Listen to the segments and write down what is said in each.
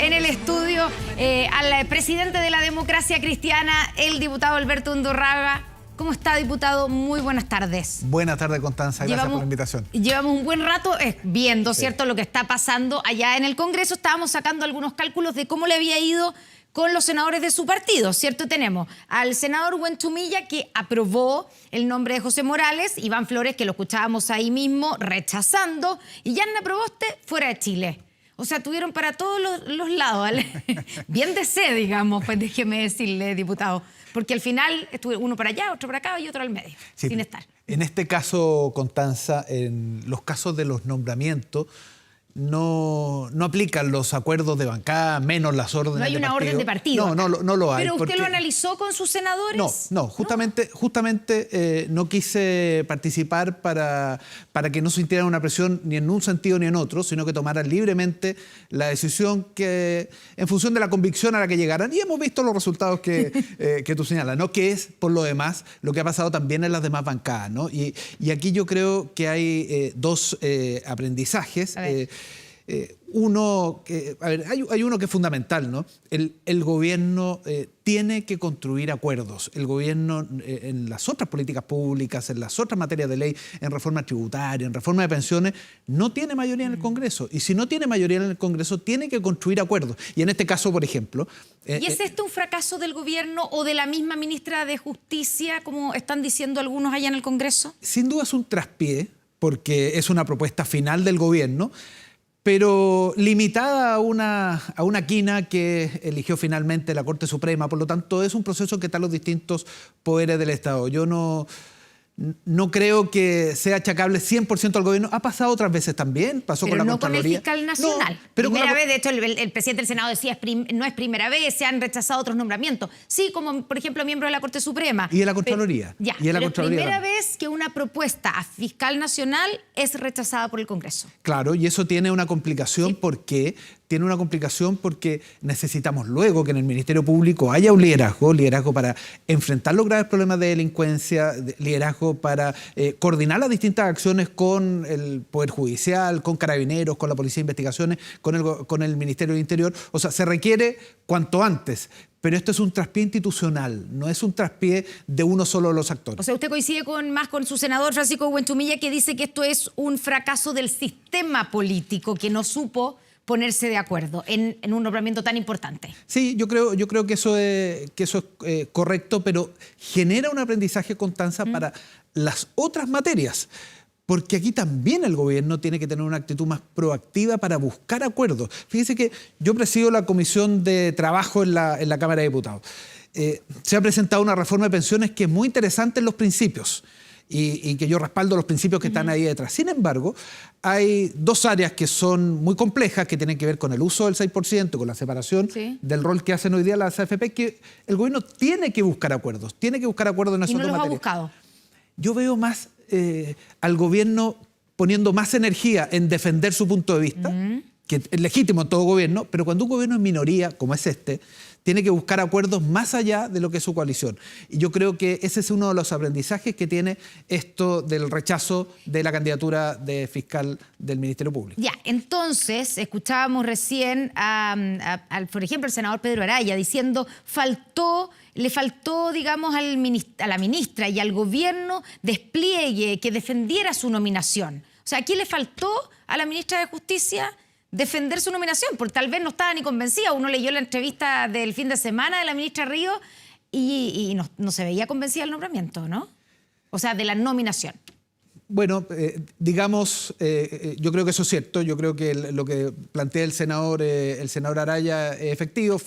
en el estudio al presidente de la democracia cristiana, el diputado Alberto Undurraga. ¿Cómo está, diputado? Muy buenas tardes. Buenas tardes, Constanza. Gracias por la invitación. Llevamos un buen rato viendo, ¿cierto?, lo que está pasando allá en el Congreso. Estábamos sacando algunos cálculos de cómo le había ido con los senadores de su partido, ¿cierto? Tenemos al senador Wentumilla, que aprobó el nombre de José Morales, Iván Flores, que lo escuchábamos ahí mismo, rechazando, y Yanna Proboste fuera de Chile. O sea, tuvieron para todos los lados, ¿vale? Bien de sed, digamos, pues déjeme decirle, diputado. Porque al final estuvo uno para allá, otro para acá y otro al medio, sí, sin estar. En este caso, Constanza, en los casos de los nombramientos, no aplican los acuerdos de bancada, menos las órdenes de partido. No hay una orden de partido. No lo hay. ¿Pero usted lo analizó con sus senadores? Justamente no quise participar para que no sintieran una presión ni en un sentido ni en otro, sino que tomaran libremente la decisión que, en función de la convicción a la que llegaran. Y hemos visto los resultados que tú señalas, ¿no? Que es, por lo demás, lo que ha pasado también en las demás bancadas, ¿no? Y aquí yo creo que hay dos aprendizajes. Hay uno que es fundamental, ¿no? El gobierno tiene que construir acuerdos. El gobierno en las otras políticas públicas, en las otras materias de ley, en reforma tributaria, en reforma de pensiones, no tiene mayoría en el Congreso. Y si no tiene mayoría en el Congreso, tiene que construir acuerdos. Y en este caso, por ejemplo... ¿Y es esto un fracaso del gobierno o de la misma ministra de Justicia, como están diciendo algunos allá en el Congreso? Sin duda es un traspié, porque es una propuesta final del gobierno, pero limitada a una quina que eligió finalmente la Corte Suprema. Por lo tanto, es un proceso que está en los distintos poderes del Estado. Yo no creo que sea achacable 100% al gobierno. Ha pasado otras veces también, pasó con la Contraloría. Pero no con el fiscal nacional. Primera vez, de hecho, el presidente del Senado decía, no es primera vez, se han rechazado otros nombramientos. Sí, como por ejemplo miembro de la Corte Suprema. Y de la Contraloría. Pero es primera vez que una propuesta a fiscal nacional es rechazada por el Congreso. Claro, y eso tiene una complicación porque... necesitamos luego que en el Ministerio Público haya un liderazgo para enfrentar los graves problemas de delincuencia, liderazgo para coordinar las distintas acciones con el Poder Judicial, con Carabineros, con la Policía de Investigaciones, con el Ministerio del Interior. O sea, se requiere cuanto antes. Pero esto es un traspié institucional, no es un traspié de uno solo de los actores. O sea, usted coincide más con su senador Francisco Wentumilla, que dice que esto es un fracaso del sistema político, que no supo ponerse de acuerdo en un nombramiento tan importante. Sí, yo creo que eso es correcto, pero genera un aprendizaje, Constanza, para las otras materias. Porque aquí también el gobierno tiene que tener una actitud más proactiva para buscar acuerdos. Fíjese que yo presido la Comisión de Trabajo en la Cámara de Diputados. Se ha presentado una reforma de pensiones que es muy interesante en los principios y que yo respaldo los principios que están ahí detrás. Sin embargo, hay dos áreas que son muy complejas, que tienen que ver con el uso del 6%, con la separación del rol que hacen hoy día las AFP, que el gobierno tiene que buscar acuerdos. Tiene que buscar acuerdos en esas dos materias. ¿Y no los ha buscado? Yo veo más al gobierno poniendo más energía en defender su punto de vista, que es legítimo en todo gobierno, pero cuando un gobierno es minoría, como es este, tiene que buscar acuerdos más allá de lo que es su coalición. Y yo creo que ese es uno de los aprendizajes que tiene esto del rechazo de la candidatura de fiscal del Ministerio Público. Ya, entonces, escuchábamos recién, por ejemplo, al senador Pedro Araya diciendo le faltó, digamos, a la ministra y al gobierno despliegue que defendiera su nominación. O sea, ¿aquí le faltó a la ministra de Justicia defender su nominación? Porque tal vez no estaba ni convencida. Uno leyó la entrevista del fin de semana de la ministra Ríos y no se veía convencida del nombramiento, ¿no? O sea, de la nominación. Bueno, yo creo que eso es cierto. Yo creo que lo que plantea el senador Araya es efectivo.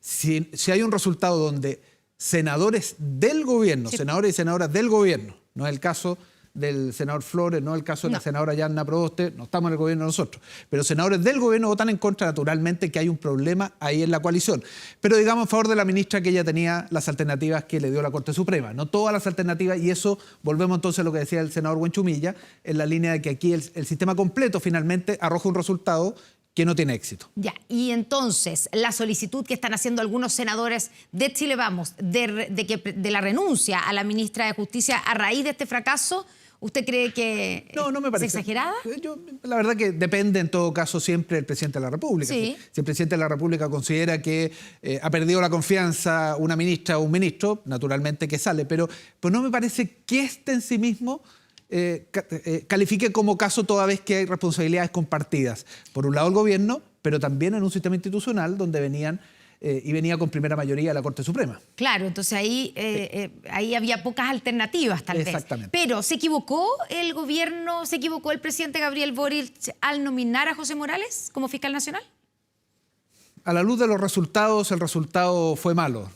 Si hay un resultado donde senadores del gobierno, senadores y senadoras del gobierno, no es el caso del senador Flores, no es el caso de la senadora Yanna Proboste, no estamos en el gobierno nosotros, pero senadores del gobierno votan en contra, naturalmente que hay un problema ahí en la coalición. Pero digamos en favor de la ministra, que ella tenía las alternativas que le dio la Corte Suprema, no todas las alternativas, y eso volvemos entonces a lo que decía el senador Wentumilla, en la línea de que aquí el sistema completo finalmente arroja un resultado que no tiene éxito. Ya, y entonces la solicitud que están haciendo algunos senadores de Chile Vamos de la renuncia a la ministra de Justicia a raíz de este fracaso, ¿Usted cree que No me parece. es exagerada? La verdad que depende en todo caso siempre del presidente de la República. Sí. Si el presidente de la República considera que ha perdido la confianza una ministra o un ministro, naturalmente que sale. Pero no me parece que este en sí mismo califique como caso toda vez que hay responsabilidades compartidas. Por un lado el gobierno, pero también en un sistema institucional donde venía con primera mayoría la Corte Suprema. Claro, entonces ahí había pocas alternativas tal vez. Exactamente. Pero ¿se equivocó el gobierno, se equivocó el presidente Gabriel Boric al nominar a José Morales como fiscal nacional? A la luz de los resultados, el resultado fue malo.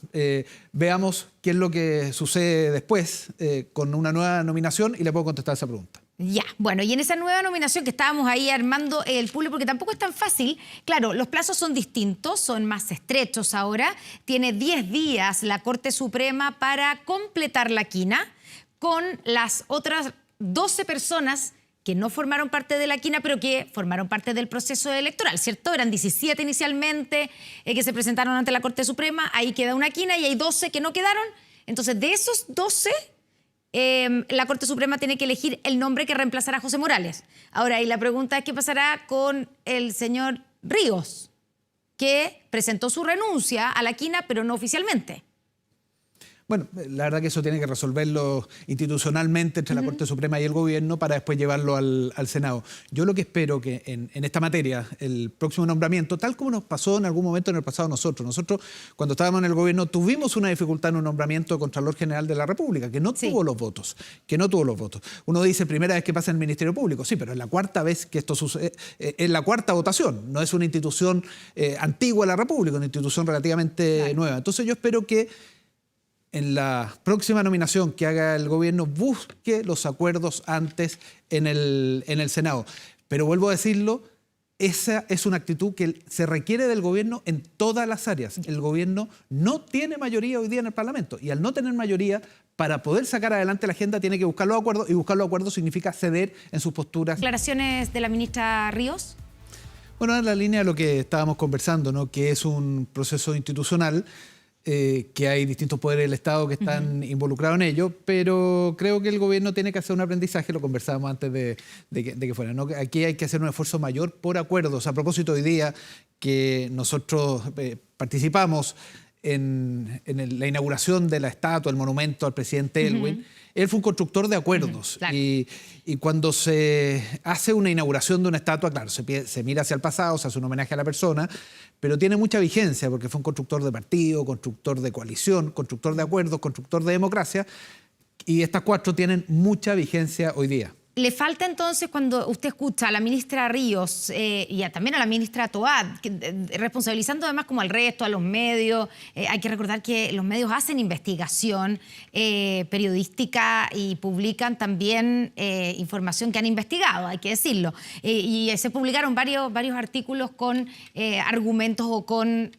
Veamos qué es lo que sucede después con una nueva nominación y le puedo contestar esa pregunta. Ya, bueno, y en esa nueva nominación que estábamos ahí armando el puzzle, porque tampoco es tan fácil, claro, los plazos son distintos, son más estrechos ahora, tiene 10 días la Corte Suprema para completar la quina con las otras 12 personas que no formaron parte de la quina, pero que formaron parte del proceso electoral, ¿cierto? Eran 17 inicialmente que se presentaron ante la Corte Suprema, ahí queda una quina y hay 12 que no quedaron. Entonces, de esos 12... la Corte Suprema tiene que elegir el nombre que reemplazará a José Morales. Ahora, y la pregunta es qué pasará con el señor Ríos, que presentó su renuncia a la quina, pero no oficialmente. Bueno, la verdad que eso tiene que resolverlo institucionalmente entre la Corte Suprema y el Gobierno para después llevarlo al Senado. Yo lo que espero que en esta materia, el próximo nombramiento, tal como nos pasó en algún momento en el pasado nosotros, cuando estábamos en el Gobierno tuvimos una dificultad en un nombramiento de Contralor General de la República, que no tuvo los votos, Uno dice, primera vez que pasa en el Ministerio Público, sí, pero es la cuarta vez que esto sucede, es la cuarta votación, no es una institución antigua de la República, una institución relativamente nueva. Entonces yo espero que en la próxima nominación que haga el gobierno busque los acuerdos antes en el Senado. Pero vuelvo a decirlo, esa es una actitud que se requiere del gobierno en todas las áreas. El gobierno no tiene mayoría hoy día en el Parlamento y al no tener mayoría, para poder sacar adelante la agenda tiene que buscar los acuerdos y buscar los acuerdos significa ceder en sus posturas. ¿Declaraciones de la ministra Ríos? Bueno, en la línea de lo que estábamos conversando, ¿no? Que es un proceso institucional, que hay distintos poderes del Estado que están involucrados en ello, pero creo que el gobierno tiene que hacer un aprendizaje, lo conversábamos antes de que fuera, ¿no? Aquí hay que hacer un esfuerzo mayor por acuerdos. A propósito, hoy día que nosotros participamos en la inauguración de la estatua, el monumento al presidente Elwin, él fue un constructor de acuerdos. Claro. Y cuando se hace una inauguración de una estatua, claro, se mira hacia el pasado, se hace un homenaje a la persona, pero tiene mucha vigencia porque fue un constructor de partido, constructor de coalición, constructor de acuerdos, constructor de democracia, y estas cuatro tienen mucha vigencia hoy día. ¿Le falta entonces, cuando usted escucha a la ministra Ríos y también a la ministra Toad, responsabilizando además como al resto, a los medios? Hay que recordar que los medios hacen investigación periodística y publican también información que han investigado, hay que decirlo. Y se publicaron varios artículos con argumentos o con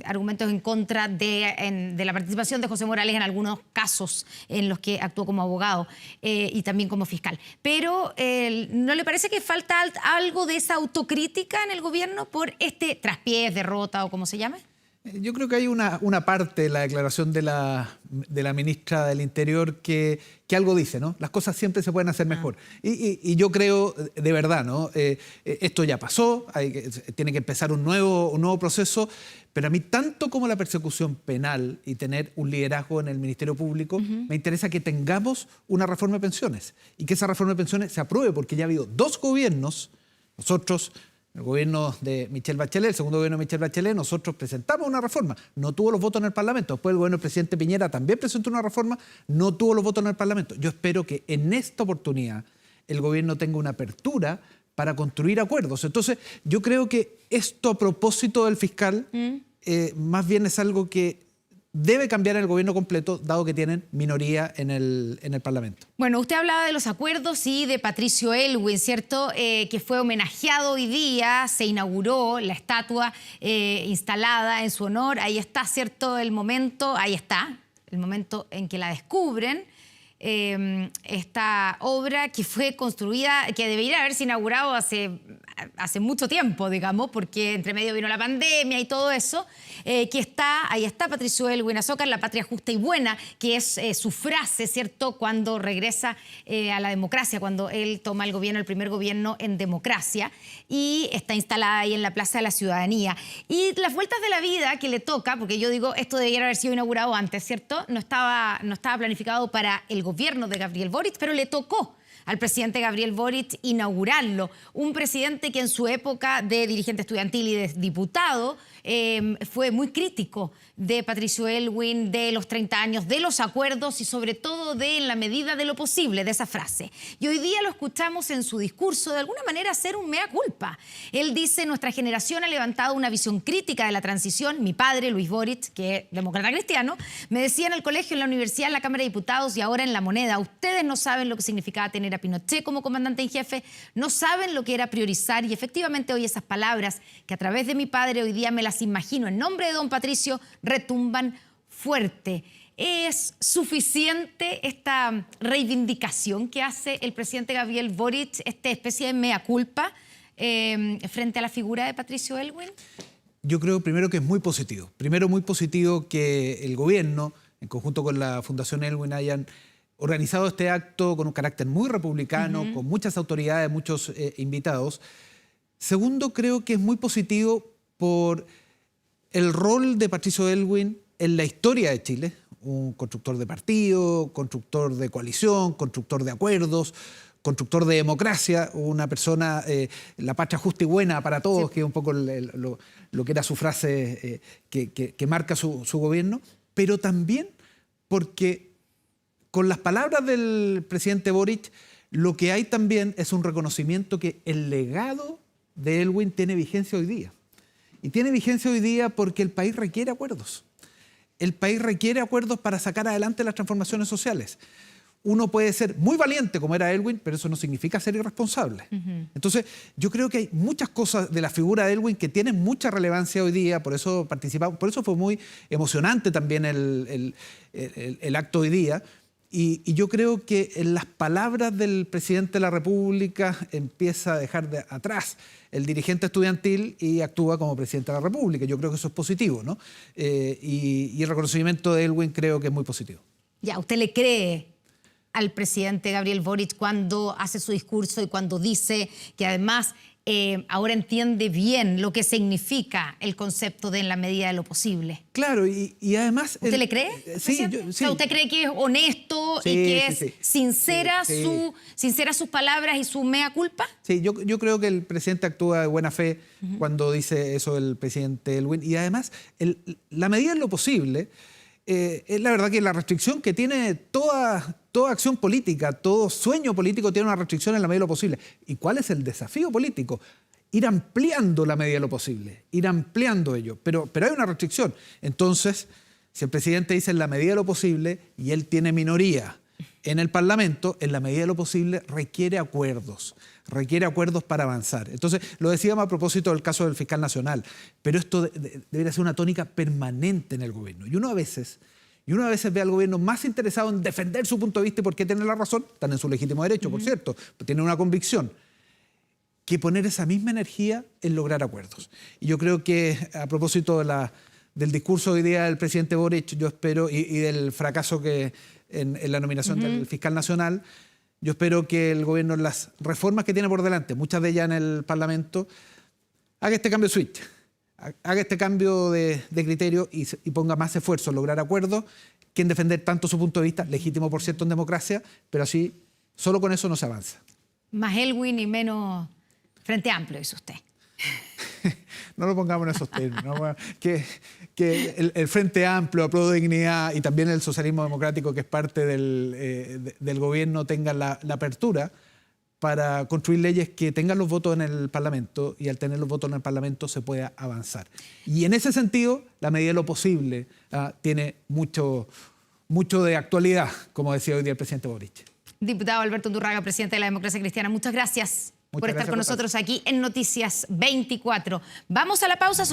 argumentos en contra de la participación de José Morales en algunos casos en los que actuó como abogado y también como fiscal. Pero ¿no le parece que falta algo de esa autocrítica en el gobierno por este traspiés, derrota o como se llame? Yo creo que hay una parte de la declaración de la ministra del Interior que algo dice, ¿no? Las cosas siempre se pueden hacer mejor. Y yo creo, de verdad, ¿no? Esto ya pasó, tiene que empezar un nuevo proceso, pero a mí, tanto como la persecución penal y tener un liderazgo en el Ministerio Público, me interesa que tengamos una reforma de pensiones y que esa reforma de pensiones se apruebe, porque ya ha habido 2 gobiernos, nosotros... El gobierno de Michelle Bachelet, el segundo gobierno de Michelle Bachelet, nosotros presentamos una reforma. No tuvo los votos en el Parlamento. Después el gobierno del presidente Piñera también presentó una reforma, no tuvo los votos en el Parlamento. Yo espero que en esta oportunidad el gobierno tenga una apertura para construir acuerdos. Entonces, yo creo que esto, a propósito del fiscal, más bien es algo que debe cambiar el gobierno completo, dado que tienen minoría en el Parlamento. Bueno, usted hablaba de los acuerdos y de Patricio Elwin, ¿cierto? Que fue homenajeado hoy día, se inauguró la estatua instalada en su honor. Ahí está, ¿cierto? Ahí está, el momento en que la descubren. esta obra que fue construida, que debería haberse inaugurado hace mucho tiempo, digamos, porque entre medio vino la pandemia y todo eso, ahí está Patricio Aylwin Azócar, la patria justa y buena, que es su frase, ¿cierto?, cuando regresa a la democracia, cuando él toma el gobierno, el primer gobierno en democracia, y está instalada ahí en la Plaza de la Ciudadanía. Y las vueltas de la vida que le toca, porque yo digo, esto debería haber sido inaugurado antes, ¿cierto? No estaba planificado para el gobierno de Gabriel Boric, pero le tocó al presidente Gabriel Boric inaugurarlo. Un presidente que en su época de dirigente estudiantil y de diputado fue muy crítico de Patricio Aylwin, de los 30 años, de los acuerdos y sobre todo de en la medida de lo posible, de esa frase. Y hoy día lo escuchamos en su discurso de alguna manera hacer un mea culpa. Él dice, nuestra generación ha levantado una visión crítica de la transición. Mi padre, Luis Boric, que es demócrata cristiano, me decía en el colegio, en la universidad, en la Cámara de Diputados y ahora en La Moneda, ustedes no saben lo que significaba tener a Pinochet como comandante en jefe, no saben lo que era priorizar, y efectivamente hoy esas palabras que a través de mi padre hoy día me las imagino en nombre de don Patricio retumban fuerte. ¿Es suficiente esta reivindicación que hace el presidente Gabriel Boric, esta especie de mea culpa frente a la figura de Patricio Aylwin? Yo creo primero que es muy positivo. Primero, muy positivo que el gobierno, en conjunto con la Fundación Aylwin, hayan organizado este acto con un carácter muy republicano, con muchas autoridades, muchos invitados. Segundo, creo que es muy positivo por el rol de Patricio Aylwin en la historia de Chile, un constructor de partido, constructor de coalición, constructor de acuerdos, constructor de democracia, una persona, la patria justa y buena para todos, sí, que es un poco lo que era su frase que marca su gobierno, pero también porque con las palabras del presidente Boric, lo que hay también es un reconocimiento que el legado de Aylwin tiene vigencia hoy día. Y tiene vigencia hoy día porque el país requiere acuerdos. El país requiere acuerdos para sacar adelante las transformaciones sociales. Uno puede ser muy valiente como era Aylwin, pero eso no significa ser irresponsable. Entonces, yo creo que hay muchas cosas de la figura de Aylwin que tienen mucha relevancia hoy día, por eso participamos, por eso fue muy emocionante también el acto hoy día. Y yo creo que en las palabras del presidente de la República empieza a dejar atrás el dirigente estudiantil y actúa como presidente de la República. Yo creo que eso es positivo, ¿no? Y el reconocimiento de Aylwin creo que es muy positivo. Ya, ¿usted le cree al presidente Gabriel Boric cuando hace su discurso y cuando dice que además ahora entiende bien lo que significa el concepto de en la medida de lo posible? Claro, y además... ¿Usted le cree? Sí, sí. O sea, ¿usted cree que es honesto y que es sincera sus palabras y su mea culpa? Sí, yo creo que el presidente actúa de buena fe cuando dice eso el presidente Aylwin. Y además, la medida de lo posible... es la verdad que la restricción que tiene toda acción política, todo sueño político tiene una restricción en la medida de lo posible. ¿Y cuál es el desafío político? Ir ampliando la medida de lo posible, ir ampliando ello. Pero hay una restricción. Entonces, si el presidente dice en la medida de lo posible y él tiene minoría en el Parlamento, en la medida de lo posible requiere acuerdos para avanzar. Entonces, lo decíamos a propósito del caso del fiscal nacional, pero esto debería ser una tónica permanente en el gobierno. Y uno a veces ve al gobierno más interesado en defender su punto de vista y por qué tener la razón, están en su legítimo derecho, por cierto, tienen una convicción, que poner esa misma energía en lograr acuerdos. Y yo creo que a propósito del discurso hoy día del presidente Boric, yo espero, y del fracaso que en la nominación del fiscal nacional, yo espero que el gobierno, en las reformas que tiene por delante, muchas de ellas en el Parlamento, haga este cambio de switch, haga este cambio de criterio y ponga más esfuerzo en lograr acuerdos que en defender tanto su punto de vista, legítimo por cierto en democracia, pero así, solo con eso no se avanza. Más Aylwin y menos Frente Amplio, dice usted. No lo pongamos en esos términos, ¿no? que el Frente Amplio, Apruebo Dignidad y también el socialismo democrático, que es parte del gobierno, tengan la apertura para construir leyes que tengan los votos en el Parlamento, y al tener los votos en el Parlamento se pueda avanzar. Y en ese sentido, la medida de lo posible tiene mucho de actualidad, como decía hoy día el presidente Boric. Diputado Alberto Undurraga, presidente de la Democracia Cristiana, muchas gracias por estar con nosotros aquí en Noticias 24. Vamos a la pausa.